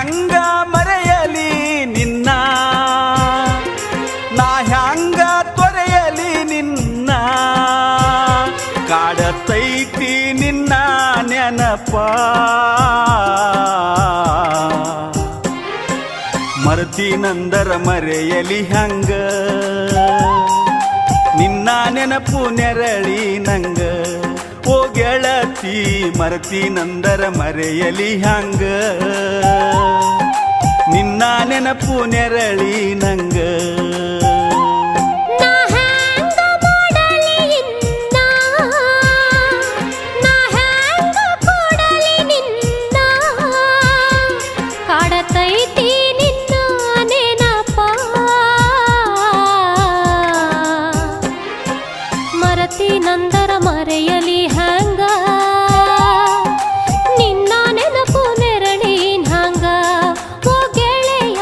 ಹ್ಯಾಂಗ ಮರೆಯಲಿ ನಿನ್ನ, ನಾ ಹ್ಯಾಂಗ ತೊರೆಯಲಿ ನಿನ್ನ, ಕಾಡತೈತಿ ನಿನ್ನ ನೆನಪ. ಮರ್ತೀನಂದರ ಮರೆಯಲಿ ಹಂಗ, ನಿನ್ನ ನೆನಪು ನೆರಳಿ ನಂಗ. ಓ ಗೆಳತಿ ಮರ್ತೀನಂದರ ಮರೆಯಲಿ ಹಂಗ, ನಿನ್ನ ನೆನಪು ನೆರಳಿ ನಂಗ. ನಂದರ ಮರೆಯಲಿ ಹಂಗ, ನಿನ್ನ ನೆನಪು ನೆರಳಿನ ಹಂಗ. ಓ ಗೆಳೆಯ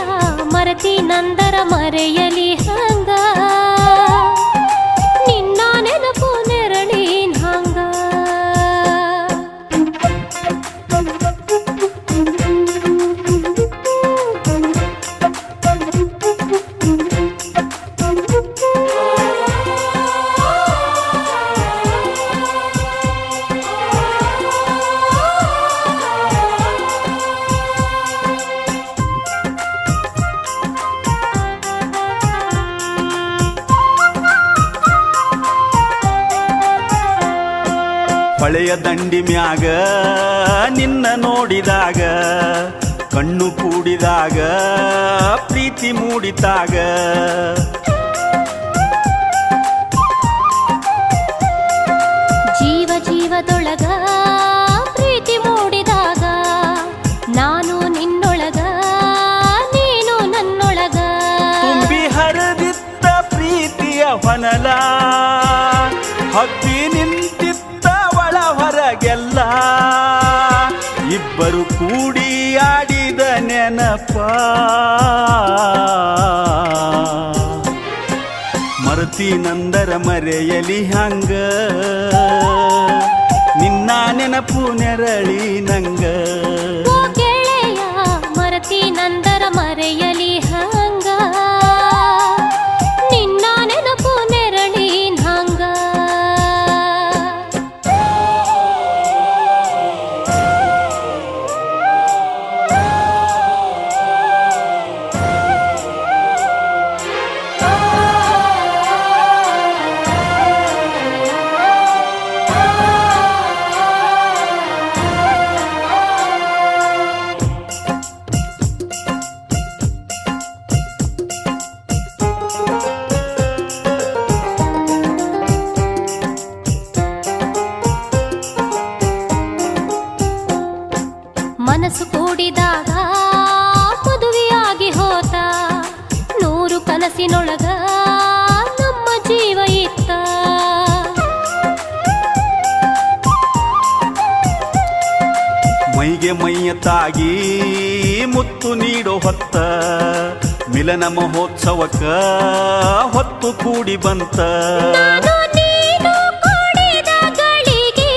ಮರತಿ ನಂದರ ಮರೆಯಲಿ ಹಂಗ, ನಿನ್ನ ನೆನಪು ನೆರಳಿನ ಹಂಗ. ಹೊಳೆಯ ದಂಡಿ ಮ್ಯಾಗ ನಿನ್ನ ನೋಡಿದಾಗ, ಕಣ್ಣು ಕೂಡಿದಾಗ ಪ್ರೀತಿ ಮೂಡಿತಾಗ. ಜೀವ ಜೀವದೊಳಗ ಪ್ರೀತಿ ಮೂಡಿದಾಗ, ನಾನು ನಿನ್ನೊಳಗ ನೀನು ನನ್ನೊಳಗ. ತುಂಬಿ ಹರಿದಿತ್ತ ಪ್ರೀತಿಯ ಹೊನಲ, ಹಬ್ಬಿ ನಿಂತಿತ್ತ ಒಳ ಹೊರಗೆಲ್ಲ. ಇಬ್ಬರು ಕೂಡಿ ಆಡಿದ ನೆನಪ, ಮರ್ತೀನಂದರ ಮರೆಯಲಿ ಹಂಗ, ನಿನ್ನ ನೆನಪು ನೆರಳಿ ನಂಗ. ಓ ಗೆಳೆಯ ಮರ್ತೀನಂದರ ಮರೆಯಲಿ ಹಂಗ, ನಿನ್ನ ನೆನಪು ನೆರಳಿನ ಹಂಗ. ಮನಸ್ಸು ಕೂಡಿದಾಗ ಮದುವೆಯಾಗಿ ಹೋತ, ನೂರು ಕನಸಿನೊಳಗ ನಮ್ಮ ಜೀವ ಇತ್ತ. ಮೈಗೆ ಮೈಯ ತಾಗಿ ಮುತ್ತು ನೀಡೋ ಹೊತ್ತ, ಮಿಲನ ಮಹೋತ್ಸವಕ್ಕ ಹೊತ್ತು ಕೂಡಿ ಬಂತ. ನಾನು ನೀನು ಕೂಡಿದ ಗಳಿಗೆ,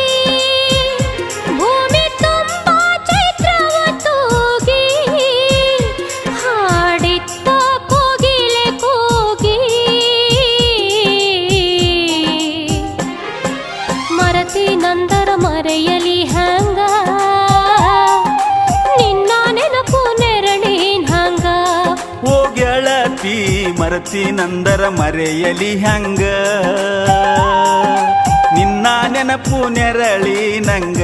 ಭೂಮಿ ತುಂಬ ಚೈತ್ರವ ತೂಗಿ, ಹಾಡಿತ್ತ ಕೋಗಿಲೆ ಕೂಗಿ. ಮರತೀನಂದರ ಮರೆಯಲಿ ಹಂಗ, ನಿನ್ನ ನೆನಪು ನೆರಳಿನ ಹಂಗ. ಓ ಗೆಳತಿ ಮರ್ತೀನಂದರ ಮರೆಯಲಿ ಹಂಗ, ನಿನ್ನ ನೆನಪು ನೆರಳಿ ನಂಗ.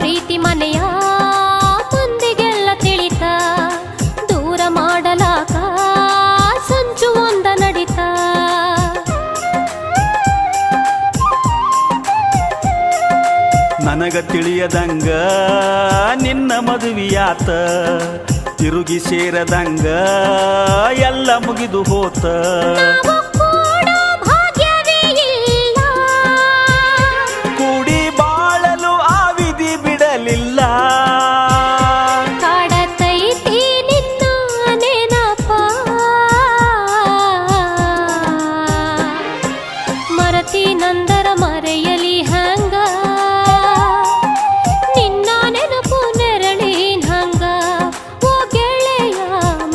ಪ್ರೀತಿ ಮನೆಯ ಮಂದಿಗೆಲ್ಲ ತಿಳಿತ, ದೂರ ಮಾಡಲಾಕ ಸಂಚು ಒಂದ ನಡಿತ. ನನಗ ತಿಳಿಯದಂಗ ನಿನ್ನ ಮದುವೆಯಾತ ತಿರುಗಿ ಸೇರದಂಗ ಎಲ್ಲ ಮುಗಿದು ಹೋತ ನಾವು ಕೂಡ ಭಾಗ್ಯವೇ ಇಲ್ಲ. ಕೂಡಿ ಬಾಳಲು ಆ ವಿಧಿ ಬಿಡಲಿಲ್ಲ ಕಾಡತೈತಿ ನಿನ್ನ ನೆನಪ ಮರತಿ ನಂದರ ಮರೆಯಲಿ ಹಂಗ ನಿನ್ನ ನೆನಪು ನೆರಳಿನ ಹಂಗ ಓ ಗೆಳೆಯ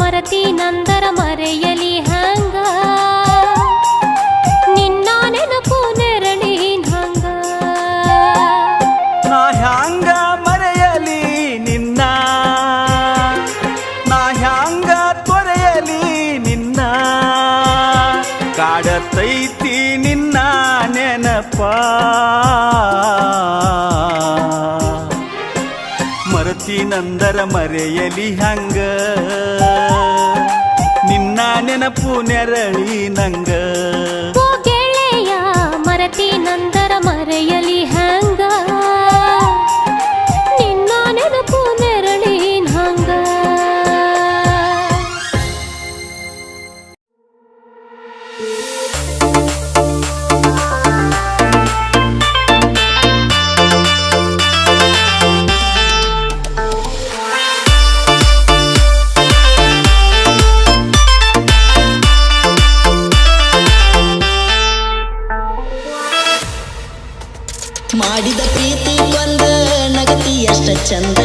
ಮರತಿ ನಂದರ ಮರೆಯಲಿ ಹಂಗ ನಿನ್ನ ನೆನಪು ನೆರಳಿನ ಹಂಗ ನಾ ಹ್ಯಾಂಗ ಮರೆಯಲಿ ನಿನ್ನ ನಾ ಹ್ಯಾಂಗ ತೊರೆಯಲಿ ನಿನ್ನ ಕಾಡತೈತಿ ನಿನ್ನ ನೆನಪ ಮರತಿ ನಂದರ ಮರೆಯಲಿ ಹಂಗ ನಿನ್ನ ನೆನಪು ನೆರಳಿ ನಂಗ ಓ ಗೆಳೆಯ ಮರತಿ ನಂದರ ಮರೆಯಲಿ ಹಂಗ ನಿನ್ನ ನೆನಪು ನೆರಳಿನ ಹಂಗ ಮಾಡಿದ ಪ್ರೀತಿ ಕೊಂದ ನಗತಿ ಅಷ್ಟ ಚಂದ